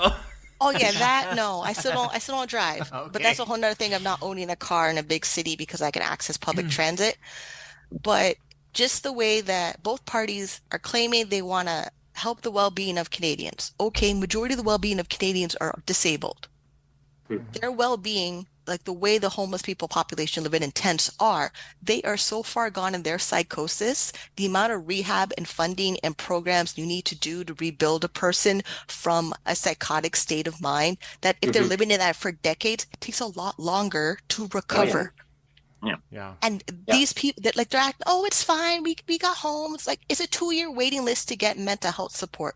Oh yeah, that no. I still don't drive. Okay. But that's a whole nother thing of not owning a car in a big city because I can access public transit. But just the way that both parties are claiming they want to help the well-being of Canadians. Okay, majority of the well-being of Canadians are disabled. Their well-being, like the way the homeless people population live in tents are, they are so far gone in their psychosis, the amount of rehab and funding and programs you need to do to rebuild a person from a psychotic state of mind, that if they're living in that for decades, it takes a lot longer to recover. And these people that like, they're acting, oh, it's fine. We got homes. Like, it's a 2-year waiting list to get mental health support.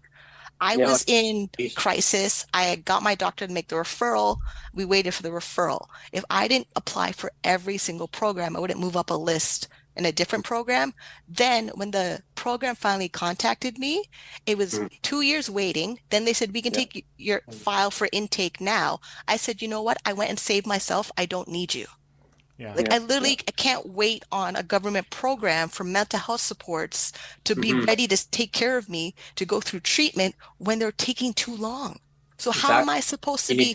I was in crisis. I got my doctor to make the referral. We waited for the referral. If I didn't apply for every single program, I wouldn't move up a list in a different program. Then when the program finally contacted me, it was 2 years waiting. Then they said, we can take your file for intake now. I said, you know what? I went and saved myself. I don't need you. I literally I can't wait on a government program for mental health supports to be ready to take care of me, to go through treatment when they're taking too long. So how am I supposed to be,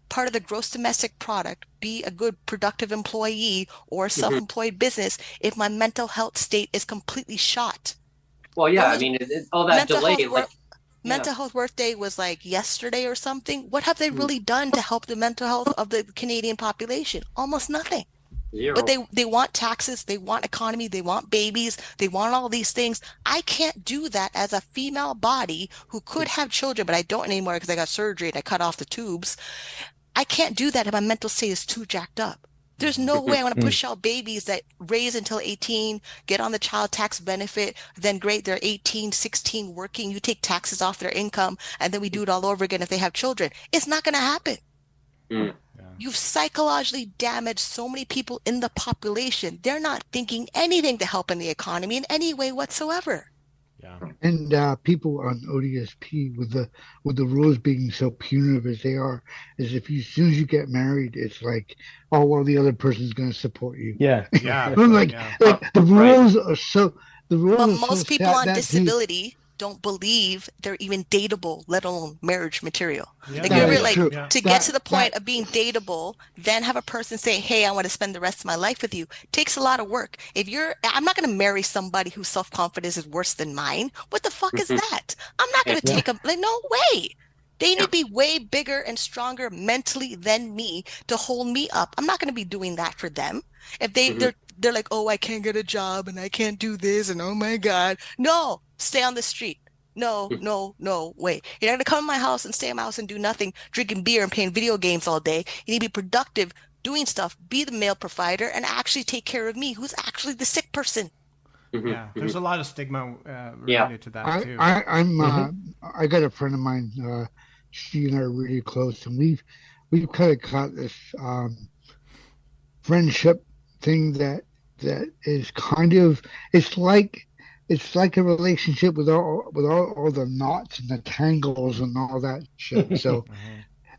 part of the gross domestic product, be a good productive employee or self-employed business if my mental health state is completely shot? Well, I mean, all that delay, Mental Health Work Day was like yesterday or something. What have they really done to help the mental health of the Canadian population? Almost nothing. Zero. But they want taxes, they want economy, they want babies, they want all these things. I can't do that as a female body who could have children, but I don't anymore because I got surgery and I cut off the tubes. I can't do that if my mental state is too jacked up. There's no way I want to push out babies that raise until 18, get on the child tax benefit, then great, they're 18, 16 working, you take taxes off their income, and then we do it all over again if they have children. It's not going to happen. You've psychologically damaged so many people in the population. They're not thinking anything to help in the economy in any way whatsoever. And people on ODSP with the rules being so punitive as they are, is if you, as soon as you get married, it's like, oh well, the other person's going to support you. Like the rules are so. The rules. But are most so people sad on that disability don't believe they're even dateable, let alone marriage material. Like That you ever is like true. to get to the point of being dateable, then have a person say, "Hey, I want to spend the rest of my life with you." Takes a lot of work. I'm not going to marry somebody whose self-confidence is worse than mine. What the fuck is that? I'm not going to take a like. No way. They need to be way bigger and stronger mentally than me to hold me up. I'm not going to be doing that for them. If they're like, oh, I can't get a job and I can't do this and oh my God. No, stay on the street. No way. You're not going to come in my house and stay in my house and do nothing, drinking beer and playing video games all day. You need to be productive, doing stuff, be the male provider, and actually take care of me, who's actually the sick person. Yeah, there's a lot of stigma related to that too. I got a friend of mine. She and I are really close, and we've kind of got this friendship thing that is kind of it's like a relationship with all the knots and the tangles and all that shit. So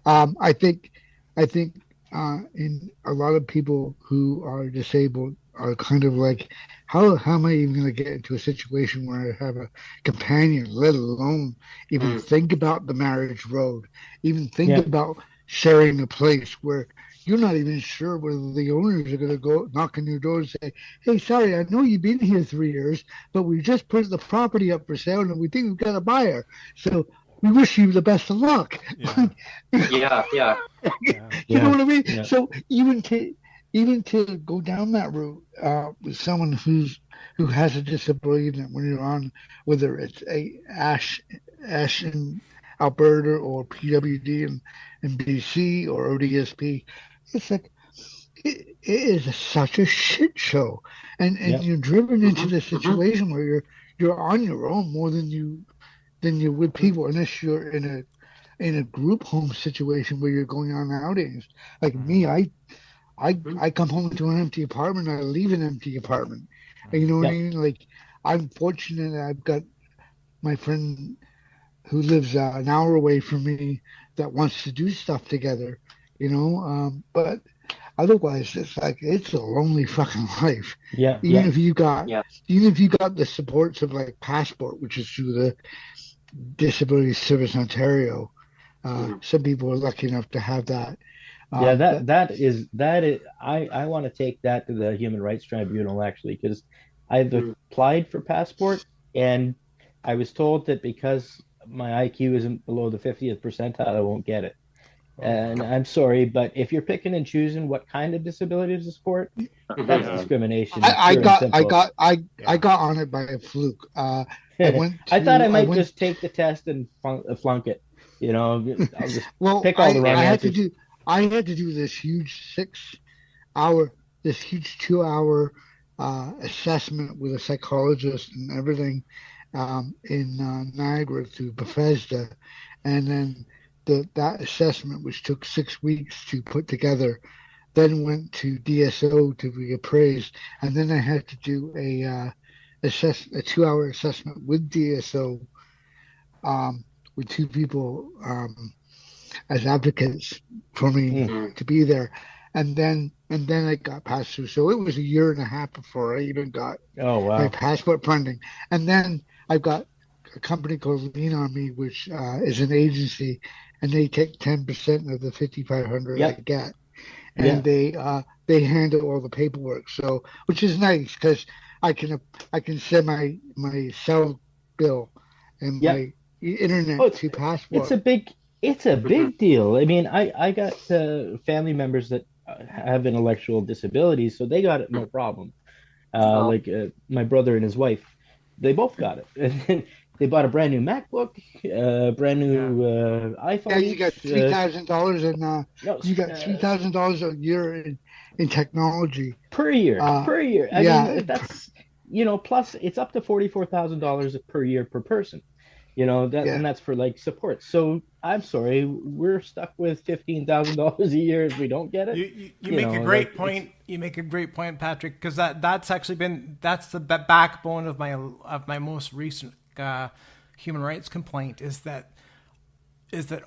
I think in a lot of people who are disabled are kind of like, how am I even going to get into a situation where I have a companion, let alone even think about the marriage road, even think about sharing a place where you're not even sure whether the owners are going to go knock on your door and say, hey, sorry, I know you've been here 3 years, but we just put the property up for sale and we think we've got a buyer. So we wish you the best of luck. Yeah. You know what I mean? Yeah. So even to go down that route with someone who has a disability, that when you're on, whether it's a Ash in Alberta or PWD in BC or ODSP, it's like it is such a shit show, and you're driven into this situation where you're on your own more than you would people, unless you're in a group home situation where you're going on outings. Like me, I come home to an empty apartment, I leave an empty apartment. You know what I mean? Like, I'm fortunate I've got my friend who lives an hour away from me that wants to do stuff together, you know. But otherwise, it's like it's a lonely fucking life. Even if you got the supports of like Passport, which is through the Disability Service Ontario. Some people are lucky enough to have that. That is I want to take that to the Human Rights Tribunal, actually, because I've applied for Passport and I was told that because my IQ isn't below the 50th percentile, I won't get it. And I'm sorry, but if you're picking and choosing what kind of disability to support, that's discrimination. I got on it by a fluke. I thought I might just take the test and flunk it. You know, I'll just pick all the wrong answers. I had to do this huge 2-hour assessment with a psychologist and everything in Niagara through Bethesda, and then that assessment, which took 6 weeks to put together, then went to DSO to be appraised, and then I had to do a 2-hour assessment with DSO, with 2 people as advocates for me to be there, and then I got passed through. So it was a year and a half before I even got my passport funding, and then I've got a company called Lean on Me, which is an agency, and they take 10% of the $5,500 I get, and they handle all the paperwork. So, which is nice because I can send my cell bill and my internet Oh, to it's passport. a big it's a Mhm. big deal. I mean, I got family members that have intellectual disabilities, so they got it no problem. Oh, Like my brother and his wife, they both got it, and then they bought a brand new MacBook, brand Yeah. new Yeah, iPhone you got each. $3,000 and No, you got $3,000 a year in technology. per year. I Yeah, mean, that's plus it's up to $44,000 per year per person. That yeah. and that's for like support. So I'm sorry, we're stuck with $15,000 a year if we don't get it. You make a Like great it's point. You make a great point, Patrick, because that's actually been that's the backbone of my most recent human rights complaint is that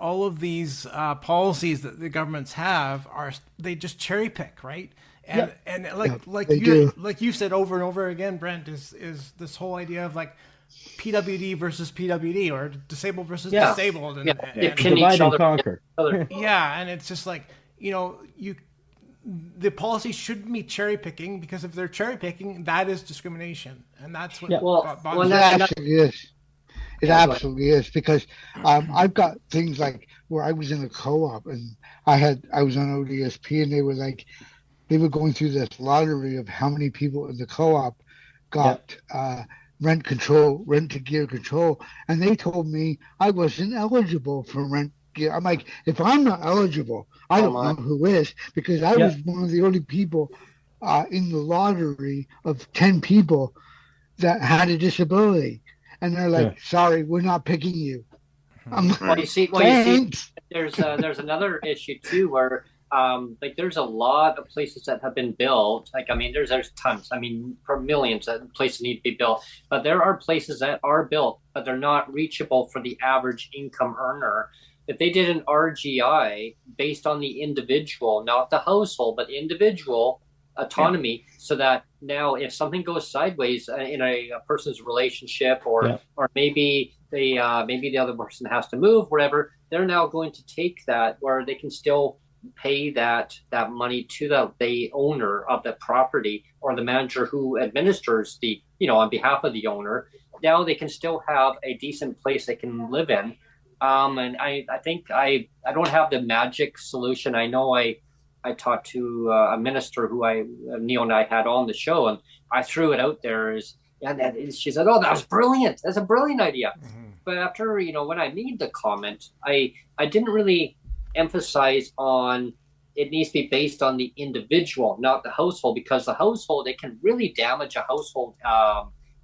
all of these policies that the governments have are they just cherry pick, right? yeah, And Yeah, they do. like you said over and over again, Brent, is this whole idea of like PWD versus PWD or disabled versus yeah, disabled, yeah, they and pin each divide and other. conquer. yeah, and it's just like you the policy shouldn't be cherry picking because if they're cherry picking, that is discrimination, and that's what Yeah, Well, bothers It me. absolutely is. It yeah, go ahead. absolutely is because I've got things like where I was in a co-op and I was on ODSP and they were going through this lottery of how many people in the co-op yeah, got rent to gear control, and they told me I wasn't eligible for rent gear. I'm like, if I'm not eligible, I Oh don't my. know who is because I yeah, was one of the only people in the lottery of 10 people that had a disability. And they're yeah, like, sorry, we're not picking you. I'm Well, like, Right. you see, thanks. there's another issue too where like there's a lot of places that have been built. Like I mean, there's tons. I mean, for millions that places need to be built. But there are places that are built, but they're not reachable for the average income earner. If they did an RGI based on the individual, not the household, but individual Yeah. autonomy, so that now if something goes sideways in a person's relationship, yeah, or maybe the other person has to move, whatever, they're now going to take that where they can still pay that money to the owner of the property or the manager who administers the on behalf of the owner. Now they can still have a decent place they can live in. And I think I don't have the magic solution. I know I talked to a minister who Neil and I had on the show, and I threw it out there as and she said, "Oh, that was brilliant. That's a brilliant idea." But after when I made the comment, I didn't really emphasize on it needs to be based on the individual, not the household, because the household it can really damage a household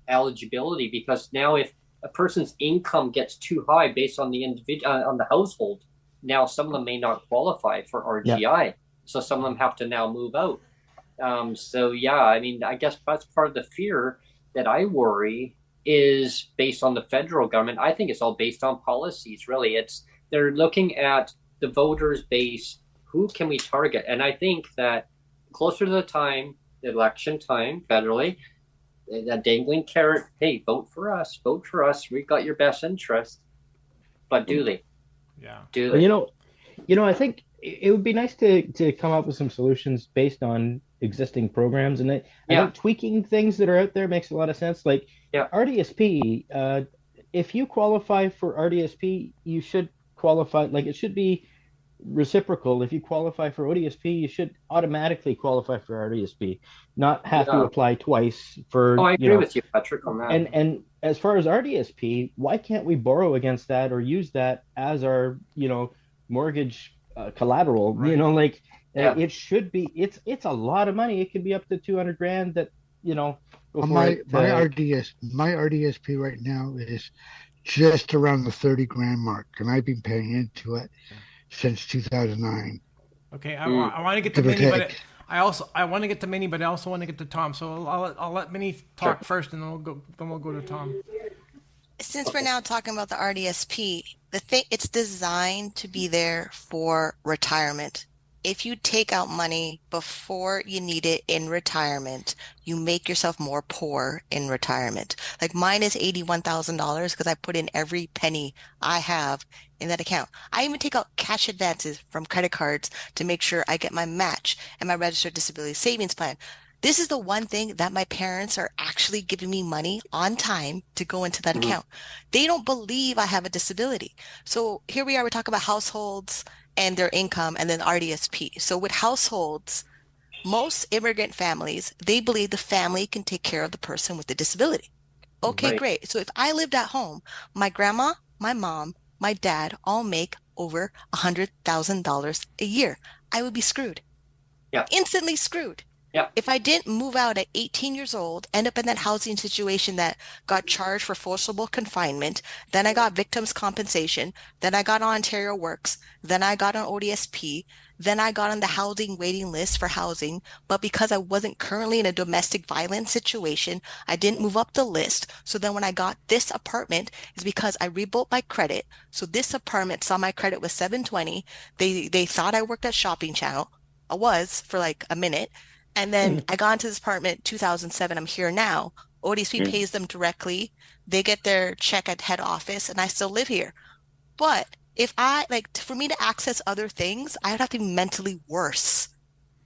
eligibility. Because now if a person's income gets too high based on the individual on the household, now some of them may not qualify for yeah. RGI, so some of them have to now move out. So yeah, I mean, I guess that's part of the fear that I worry is based on the federal government. I think it's all based on policies. Really, they're looking at the voters base. Who can we target? And I think that closer to the election time, federally, that dangling carrot. Hey, vote for us. Vote for us. We've got your best interest. But do they? Yeah. Do Well, they? I think it would be nice to come up with some solutions based on existing programs, and I Yeah. think tweaking things that are out there makes a lot of sense. Like Yeah. RDSP, if you qualify for RDSP, you should qualify. Like it should be reciprocal. If you qualify for ODSP, you should automatically qualify for RDSP, not have to Yeah. apply twice Oh, for, I agree with you, Patrick, on that. and as far as RDSP, why can't we borrow against that or use that as our, mortgage collateral? Right. Like Yeah. it should be. It's a lot of money. It could be up to 200 grand. That go for My it. my RDSP right now is just around the 30 grand mark, and I've been paying into it since 2009. Okay, Mm. I want to get to Give or Minnie, but take. I want to get to Minnie, but I also want to get to Tom. So I'll let Minnie talk first, and then we'll go to Tom. Since we're now talking about the RDSP, it's designed to be there for retirement. If you take out money before you need it in retirement, you make yourself more poor in retirement. Like mine is $81,000 because I put in every penny I have in that account. I even take out cash advances from credit cards to make sure I get my match and my registered disability savings plan. This is the one thing that my parents are actually giving me money on time to go into that account. They don't believe I have a disability. So here we are, we talk about households and their income and then RDSP. So with households, most immigrant families, they believe the family can take care of the person with the disability. Okay, Right. great. So if I lived at home, my grandma, my mom, my dad all make over $100,000 a year. I would be screwed. Yeah. Instantly screwed. Yeah. If I didn't move out at 18 years old, end up in that housing situation that got charged for forcible confinement, then I got victims compensation, then I got on Ontario Works, then I got on ODSP, then I got on the housing waiting list for housing. But because I wasn't currently in a domestic violence situation, I didn't move up the list. So then when I got this apartment, is because I rebuilt my credit. So this apartment saw my credit was 720. They thought I worked at Shopping Channel. I was for like a minute. And then I got into this apartment 2007. I'm here now. ODSP pays them directly. They get their check at head office, and I still live here. But if I for me to access other things, I would have to be mentally worse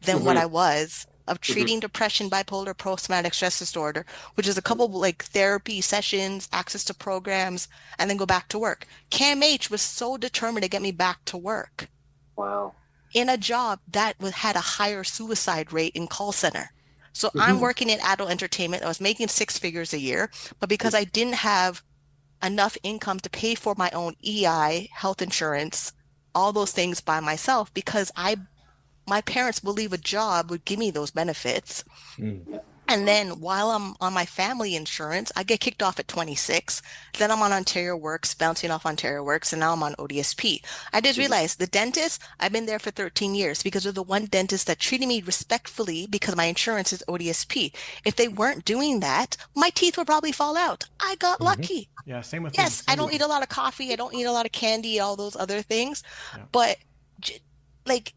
than what I was of treating depression, bipolar, post-traumatic stress disorder, which is a couple like therapy sessions, access to programs, and then go back to work. CAMH was so determined to get me back to work. Wow. In a job that had a higher suicide rate in call center. So I'm working in adult entertainment. I was making 6 figures a year, but because I didn't have enough income to pay for my own EI, health insurance, all those things by myself, because my parents believe a job would give me those benefits. And then while I'm on my family insurance, I get kicked off at 26. Then I'm on Ontario Works, bouncing off Ontario Works, and now I'm on ODSP. I just realized the dentist, I've been there for 13 years because they're the one dentist that treated me respectfully because my insurance is ODSP. If they weren't doing that, my teeth would probably fall out. I got lucky. Yeah, same with Yes, me. I don't eat a lot of coffee. I don't eat a lot of candy, all those other things. But like,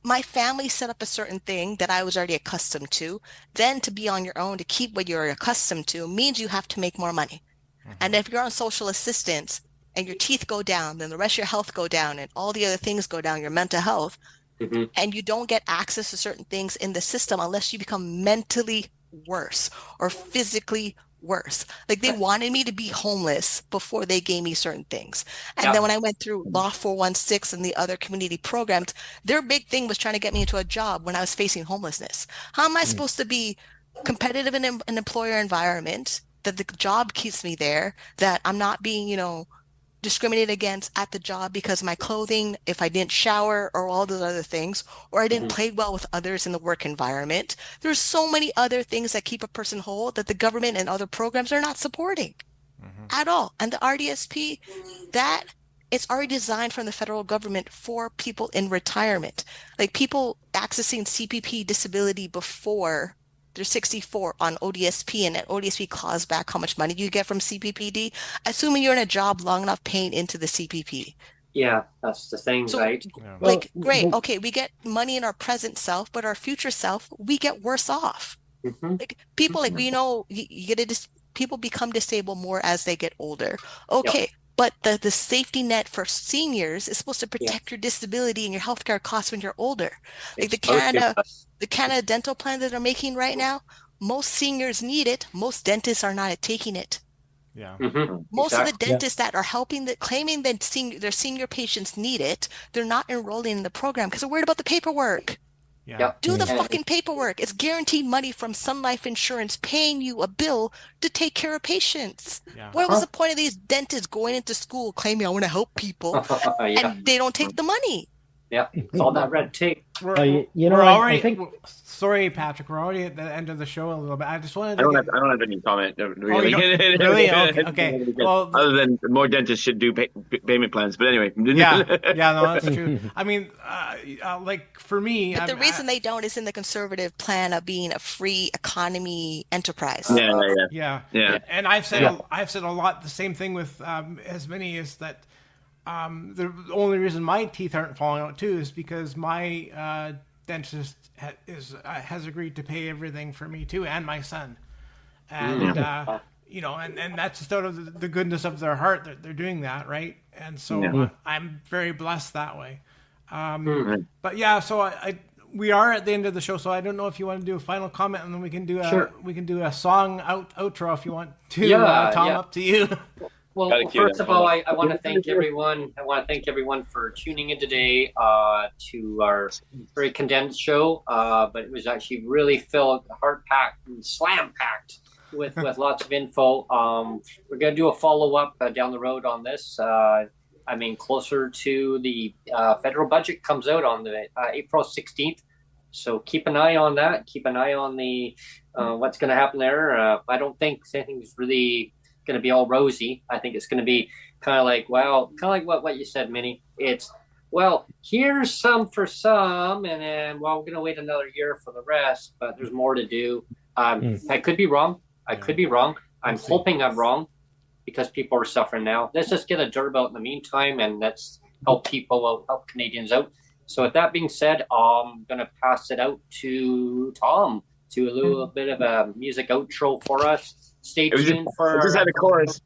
my family set up a certain thing that I was already accustomed to. Then to be on your own, to keep what you're accustomed to, means you have to make more money. And if you're on social assistance and your teeth go down, then the rest of your health go down and all the other things go down, your mental health, and you don't get access to certain things in the system unless you become mentally worse or physically worse. Like they wanted me to be homeless before they gave me certain things. And then when I went through Law 416 and the other community programs, their big thing was trying to get me into a job when I was facing homelessness. How am I supposed to be competitive in an employer environment, that the job keeps me there, that I'm not being, discriminated against at the job because my clothing, if I didn't shower or all those other things, or I didn't play well with others in the work environment. There's so many other things that keep a person whole that the government and other programs are not supporting at all. And the RDSP, that it's already designed from the federal government for people in retirement, like people accessing CPP disability before they're 64 on ODSP, and then ODSP claws back how much money you get from CPPD, assuming you're in a job long enough paying into the CPP. Yeah, that's the thing, So, right? like, great, okay, we get money in our present self, but our future self, we get worse off. Like people, like you get people become disabled more as they get older. Okay. But the safety net for seniors is supposed to protect your disability and your healthcare costs when you're older. Like the Canada dental plan that they're making right now, most seniors need it. Most dentists are not taking it. Yeah. Most of the dentists that are claiming that their senior patients need it, they're not enrolling in the program because they're worried about the paperwork. Do the fucking paperwork. It's guaranteed money from Sun Life Insurance paying you a bill to take care of patients. What was the point of these dentists going into school claiming I want to help people and they don't take the money? Yeah, it's all that red tape. I think. Sorry, Patrick. We're already at the end of the show a little bit. I just wanted to. I don't have any comment. Really. Really? Okay. Well, other than more dentists should do payment plans, but anyway. No, that's true. I mean, like for me, but the reason they don't is in the conservative plan of being a free economy enterprise. Yeah. And I've said a lot the same thing with as many as that. The only reason my teeth aren't falling out too is because my dentist has agreed to pay everything for me too, and my son, and and that's just out of the goodness of their heart that they're doing that, right? And so I'm very blessed that way. But yeah, so we are at the end of the show, so I don't know if you want to do a final comment, and then we can do Sure. a song outro if you want to. Yeah, Tom, yeah. up to you. Well, first of all, I want to thank everyone. I want to thank everyone for tuning in today to our very condensed show. But it was actually really filled, hard-packed, and slam-packed with lots of info. We're going to do a follow-up down the road on this. Closer to the federal budget comes out on the April 16th. So keep an eye on that. Keep an eye on the what's going to happen there. I don't think anything's really going to be all rosy. I think it's going to be kind of like what you said, Minnie. It's, well, here's some for some, and then, well, we're going to wait another year for the rest, but there's more to do. I could be wrong. I'm hoping I'm wrong, because people are suffering now. Let's just get a derb out in the meantime, and let's help people out, help Canadians out. So with that being said, I'm going to pass it out to Tom to a little bit of a music outro for us. Stay tuned for... I just had a chorus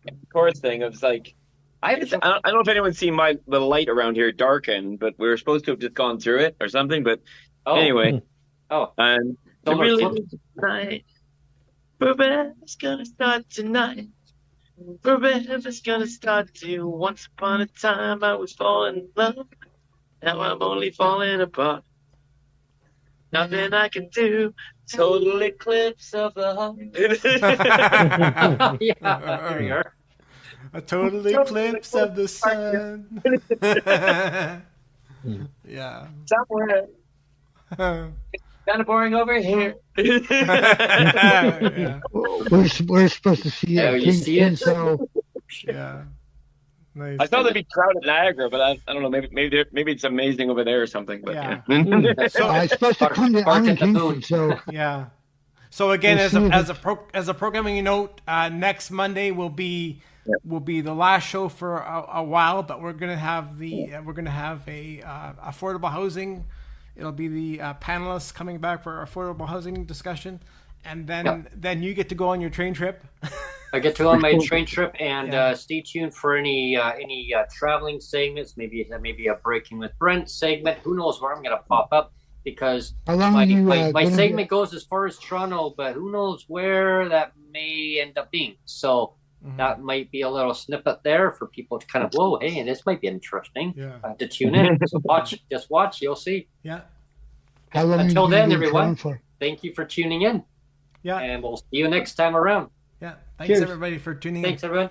thing. It was like, I don't know if anyone's seen the light around here darken, but we were supposed to have just gone through it or something, but anyway. And really tonight, forever's gonna start tonight. Forever's gonna start to. Once upon a time I was falling in love. Now I'm only falling apart. Nothing I can do. Total eclipse of the heart. Yeah, there you are. A total eclipse of the sun. Yeah. Somewhere. It's kind of boring over here. Yeah. We're supposed to see it. You see it? So Yeah. Nice. I thought there'd be crowd at Niagara, but I don't know. Maybe it's amazing over there or something. But Yeah. so it's supposed to come to Kingston. So yeah. So again, as a programming note, next Monday will be the last show for a while, but we're gonna have a affordable housing. It'll be the panelists coming back for our affordable housing discussion, and then you get to go on your train trip. I get to go on my train trip, and stay tuned for any traveling segments. Maybe a Breaking with Brent segment. Who knows where I'm going to pop up, because my segment goes as far as Toronto, but who knows where that may end up being. So that might be a little snippet there for people to kind of, whoa, hey, this might be interesting to tune in. So just watch, you'll see. Yeah. Until then, everyone, thank you for tuning in. Yeah. And we'll see you next time around. Yeah. Thanks, Cheers. everybody, for tuning in. Thanks, everyone.